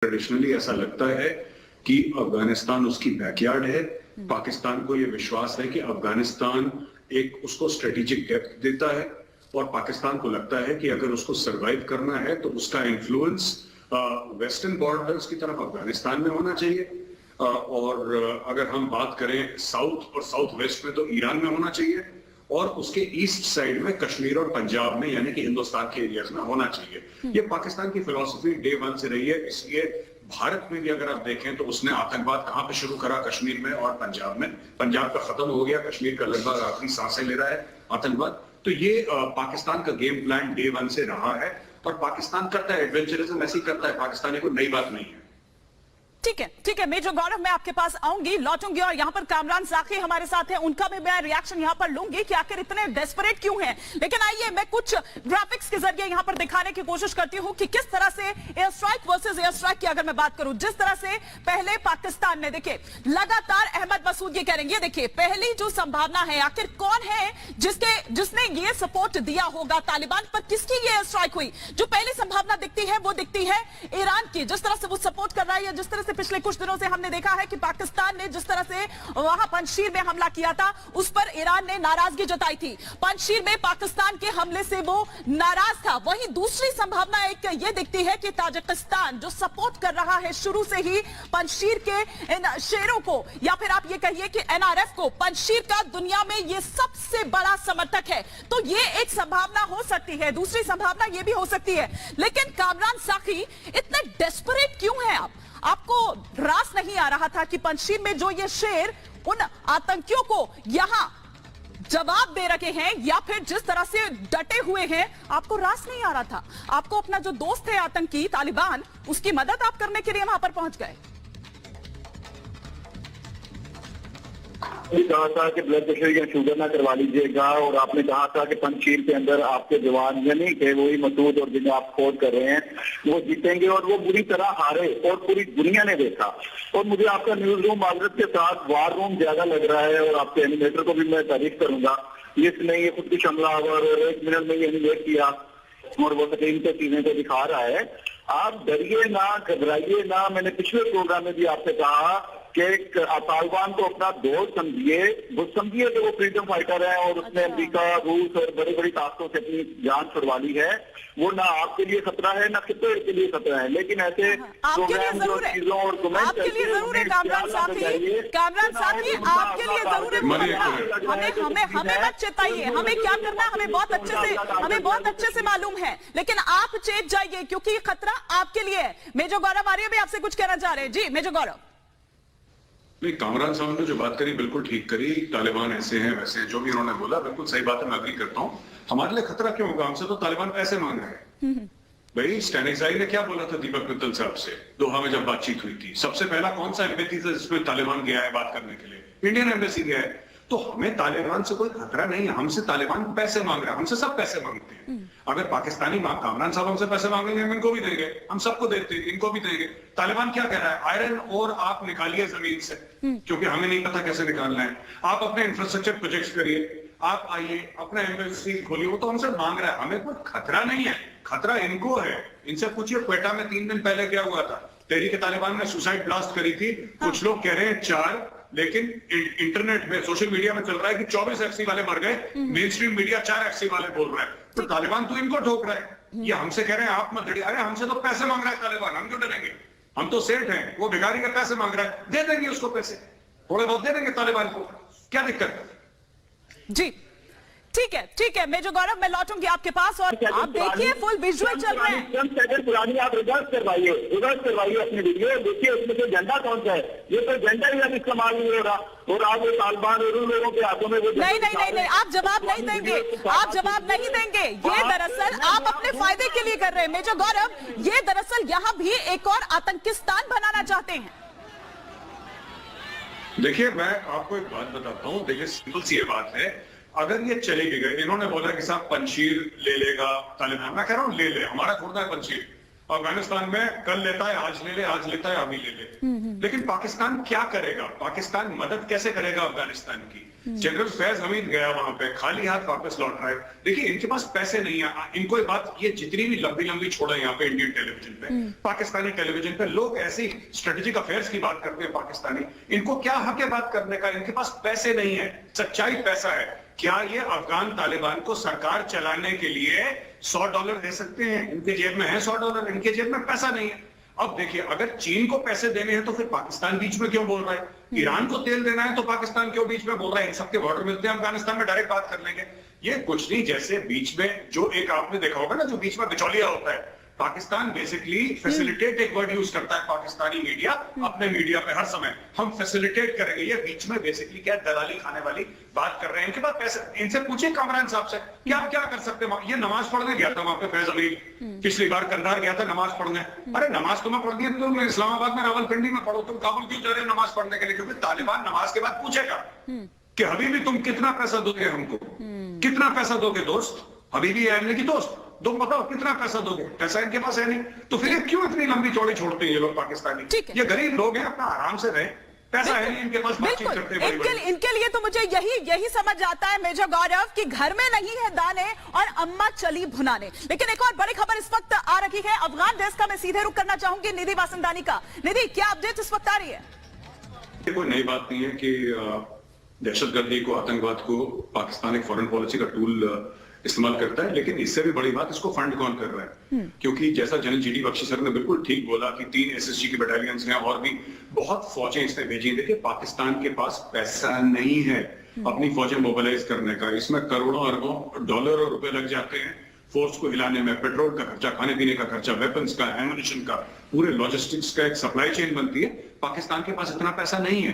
Traditionally ऐसा लगता है कि अफगानिस्तान उसकी बैकयार्ड है। पाकिस्तान को यह विश्वास है कि अफगानिस्तान एक उसको स्ट्रेटेजिक डेप्थ देता है और पाकिस्तान को लगता है कि अगर उसको सरवाइव करना है तो उसका इन्फ्लुएंस वेस्टर्न बॉर्डर्स की तरफ अफगानिस्तान में होना चाहिए और अगर हम बात करें साउथ और साउथ वेस्ट में तो ईरान में होना चाहिए और उसके ईस्ट साइड में कश्मीर और पंजाब में यानी कि हिंदुस्तान के एरियाज में होना चाहिए। ये पाकिस्तान की फिलॉसफी डे वन से रही है। इसलिए भारत में भी अगर आप देखें तो उसने आतंकवाद कहां पे शुरू करा, कश्मीर में और पंजाब में। पंजाब का खत्म हो गया, कश्मीर का लगभग आखिरी सांसें ले रहा है आतंकवाद। तो ये पाकिस्तान का गेम प्लान डे वन से रहा है और पाकिस्तान करता है, एडवेंचरिज्म ऐसे ही करता है। पाकिस्तान को नई बात नहीं है। ठीक है मेजर गौरव, मैं आपके पास आऊंगी, लौटूंगी और यहाँ पर कामरान साखी हमारे साथ हैं, उनका भी मैं रिएक्शन यहाँ पर लूंगी कि आखिर इतने डेस्परेट क्यों हैं। लेकिन आइए मैं कुछ ग्राफिक्स के जरिए यहाँ पर दिखाने की कोशिश करती हूँ कि किस तरह से air strike versus air strike की अगर मैं बात करूं, जिस तरह से पहले पाकिस्तान ने देखिए लगातार अहमद मसूद ये कह रहे हैं, देखिए पहली जो संभावना है आखिर कौन है जिसने ये सपोर्ट दिया होगा तालिबान पर, किसकी ये एयर स्ट्राइक हुई। जो पहली संभावना दिखती है वो दिखती है ईरान की, जिस तरह से वो सपोर्ट कर रहा है, जिस तरह से पिछले कुछ दिनों से हमने देखा है कि पाकिस्तान ने जिस तरह से वहां पंजशीर में हमला किया था उस पर ईरान ने नाराजगी जताई थी। पंजशीर में पाकिस्तान के हमले से वो नाराज था। वहीं दूसरी संभावना एक ये दिखती है कि ताजिकिस्तान जो सपोर्ट कर रहा है शुरू से ही पंजशीर के इन शेरों को, या फिर आप ये कहिए कि एनआरएफ को, पंजशीर का दुनिया में ये सबसे बड़ा समर्थक है। तो ये एक संभावना हो सकती है। दूसरी संभावना ये भी हो सकती है। लेकिन कामरान साखी, इतने डेस्परेट क्यों हैं आप? आपको रास नहीं आ रहा था कि पंजशीर में जो ये शेर उन आतंकियों को यहां जवाब दे रखे हैं, या फिर जिस तरह से डटे हुए हैं, आपको रास नहीं आ रहा था? आपको अपना जो दोस्त है आतंकी तालिबान, उसकी मदद आप करने के लिए वहां पर पहुंच गए। कहा था कि ब्लड प्रेशर या शुगर ना करवा लीजिएगा और आपने कहा था कि पंजशीर के अंदर आपके जवान यानी कि वही मसूद और जिन्हें आप खोज कर रहे हैं वो जीतेंगे और वो बुरी तरह हारे और पूरी दुनिया ने देखा। और मुझे आपका न्यूज रूम माजरत के साथ वार रूम ज्यादा लग रहा है और आपके एनिमेटर को भी मैं तारीफ करूंगा। इसने ये खुद की हमलावर और 1 मिनट में ये एनिमेट किया और वो स्क्रीन पे चीजें को दिखा रहा है। आप डरिए ना, घबराइए ना। मैंने पिछले प्रोग्राम में भी आपसे कहा कि तालिबान को अपना दोस्त समझिए, वो समझिए कि वो फ्रीडम फाइटर है और उसने अमेरिका, रूस और बड़ी बड़ी ताकतों से अपनी जान छुड़वा ली है। वो ना आपके लिए खतरा है ना खिते के लिए खतरा है। लेकिन ऐसे प्रोग्राम और चीजों और कमेंट आपके लिए जरूर है कामरान साखी, कामरान साखी आपके लिए जरूर है। हमें मत चेताइए, हमें क्या करना है हमें बहुत अच्छे से मालूम है। लेकिन आप चेत जाइए क्योंकि खतरा आपके लिए है। मेजर गौरव आर्य भी आपसे कुछ कहना चाह रहे हैं। जी मेजर गौरव। नहीं, कामरान साहब ने जो बात करी बिल्कुल ठीक करी। तालिबान ऐसे हैं वैसे हैं, जो भी उन्होंने बोला बिल्कुल सही बात है, मैं अग्री करता हूँ। हमारे लिए खतरा क्यों होगा? हमसे तो तालिबान पैसे मांग रहे हैं। भाई स्टैनिक्साई ने क्या बोला था दीपक मित्तल साहब से दोहा में जब बातचीत हुई थी? सबसे पहला कौन सा एम्बेसी था जिसमें तालिबान गया है बात करने के लिए? इंडियन एम्बेसी गया है। तो हमें तालिबान से कोई खतरा नहीं है। हमसे तालिबान पैसे मांग रहा है, हमसे सब पैसे मांगते हैं। अगर पाकिस्तानी कामरान साहब हमसे पैसे मांगेंगे हम इनको भी देंगे, हम सबको देते हैं, इनको भी देंगे। तालिबान क्या कह रहा है? आयरन और आप निकालिए जमीन से, क्योंकि हमें नहीं पता कैसे निकालना है। आप अपने इंफ्रास्ट्रक्चर प्रोजेक्ट्स करिए, आप आइए अपना एम्बेसी खोलिए। वो तो हमसे मांग रहा है, हमें कोई खतरा नहीं है। खतरा इनको है। इनसे पूछिए क्वेटा में 3 दिन पहले क्या हुआ था। तहरीक तालिबान ने सुसाइड ब्लास्ट करी थी। कुछ लोग कह रहे हैं 4, लेकिन इंटरनेट में सोशल मीडिया में चल रहा है कि 24 एफसी वाले मर गए। मेन स्ट्रीम मीडिया 4 एफसी वाले बोल रहा है। तो तालिबान तो इनको ठोक रहा है। ये हमसे कह रहे हैं आप मत डरिए। अरे हमसे तो पैसे मांग रहा है तालिबान, हम क्यों डरेंगे? हम तो सेठ हैं, वो भिखारी के पैसे मांग रहा है, दे देंगे उसको पैसे, थोड़े बहुत दे देंगे तालिबान को, क्या दिक्कत है? जी ठीक है मेजर गौरव, मैं लौटूंगी आपके पास और आप देखिए फुल विजुअल चल रहे हैं। पुरानी आप रिवर्स करवाइए अपनी वीडियो, देखिए उसमें से झंडा कौन सा है। ये तो झंडा ही अब इस्तेमाल नहीं हो रहा और आप वो तालिबान और उन लोगों के हाथों में वो नहीं, आप जवाब नहीं देंगे। ये दरअसल आप अपने फायदे के लिए कर रहे हैं मेजर गौरव। ये दरअसल यहाँ भी एक और आतंकिस्तान बनाना चाहते हैं। देखिए मैं आपको एक बात बताता हूँ। देखिए सिंपल सी ये बात है, अगर ये चले गए, इन्होंने बोला कि साहब पंजशीर ले लेगा तालिबान, मैं कह रहा हूँ ले ले, हमारा छोड़ना है पंजशीर। अफगानिस्तान में कल लेता है, आज ले ले, आज लेता है, अभी ले ले। लेकिन पाकिस्तान क्या करेगा? पाकिस्तान मदद कैसे करेगा अफगानिस्तान की? जनरल फैज हमीद गया वहां पे, खाली हाथ वापस लौट रहा है। देखिए इनके पास पैसे नहीं है। इनको ये बात, ये जितनी भी लंबी लंबी छोड़ा यहाँ पे इंडियन टेलीविजन पे, पाकिस्तानी टेलीविजन पे लोग ऐसी स्ट्रेटेजिक अफेयर्स की बात करते हैं पाकिस्तानी। इनको क्या हक है बात करने का? इनके पास पैसे नहीं है, सच्चाई पैसा है। क्या ये अफगान तालिबान को सरकार चलाने के लिए $100 दे सकते हैं? इनके जेब में है $100, इनके जेब में पैसा नहीं है। अब देखिए, अगर चीन को पैसे देने हैं तो फिर पाकिस्तान बीच में क्यों बोल रहा है? ईरान को तेल देना है तो पाकिस्तान क्यों बीच में बोल रहा है? इन सबके बॉर्डर मिलते हैं अफगानिस्तान में, डायरेक्ट बात कर लेंगे। ये कुछ नहीं, जैसे बीच में जो एक आपने देखा होगा ना, जो बीच में बिचौलिया होता है, पाकिस्तान बेसिकली फैसिलिटेट एक वर्ड यूज करता है पाकिस्तानी मीडिया अपने मीडिया पे हर समय, हम फैसिलिटेट करेंगे। ये बीच में बेसिकली क्या दलाली खाने वाली बात कर रहे हैं। इनके पास पैसे, इनसे पूछिए कामरान साहब से, क्या क्या कर सकते हैं? ये नमाज पढ़ने गया था वहां पे फैज अमीन, पिछली बार कंधार गया था नमाज पढ़ने। अरे नमाज तुम्हें पढ़ दी है, तुम इस्लामाबाद में रावलपिंडी में पढ़ो, तुम काबुल क्यों जा रहे हो नमाज पढ़ने के लिए? क्योंकि तालिबान नमाज के बाद पूछेगा कि हबीबी तुम कितना पैसा दोगे हमको, कितना पैसा दोगे दोस्त? हबीबी है कि दोस्त, तुम बताओ कितना पैसा दोगे? पैसा इनके पास है नहीं, तो फिर ये क्यों इतनी लंबी चौड़ी छोड़ते हैं ये लोग पाकिस्तानी? ये गरीब लोग हैं, अपना आराम से रहे, पैसा है नहीं इनके पास, बातचीत करते हैं बड़ी-बड़ी। इनके लिए तो मुझे यही समझ आता है मेजर गौरव कि घर में नहीं है दाने और अम्मा चली भुनाने। लेकिन एक और बड़ी खबर इस वक्त आ रही है अफगान डेस्क का। मैं सीधे रुख करना चाहूंगी निधि वासंदानी का। निधि, क्या अपडेट इस वक्त आ रही है? ये कोई नई बात नहीं है कि दहशतगर्दी को, आतंकवाद को पाकिस्तान एक फॉरेन पॉलिसी का टूल इस्तेमाल करता है। लेकिन इससे भी बड़ी बात, इसको फंड कौन कर रहा है? क्योंकि जैसा जनरल जीडी बख्शी सर ने बिल्कुल ठीक बोला कि 3 SSG की बटालियंस हैं और भी बहुत फौजें इसने भेजी। देखिए पाकिस्तान के पास पैसा नहीं है अपनी फौजें मोबिलाइज करने का। इसमें करोड़ों अरबों डॉलर और रुपए लग जाते हैं फोर्स को हिलाने में। पेट्रोल का खर्चा, खाने पीने का खर्चा, वेपन्स का, एमुनिशन का, पूरे लॉजिस्टिक्स का एक सप्लाई चेन बनती है। पाकिस्तान के पास इतना पैसा नहीं है।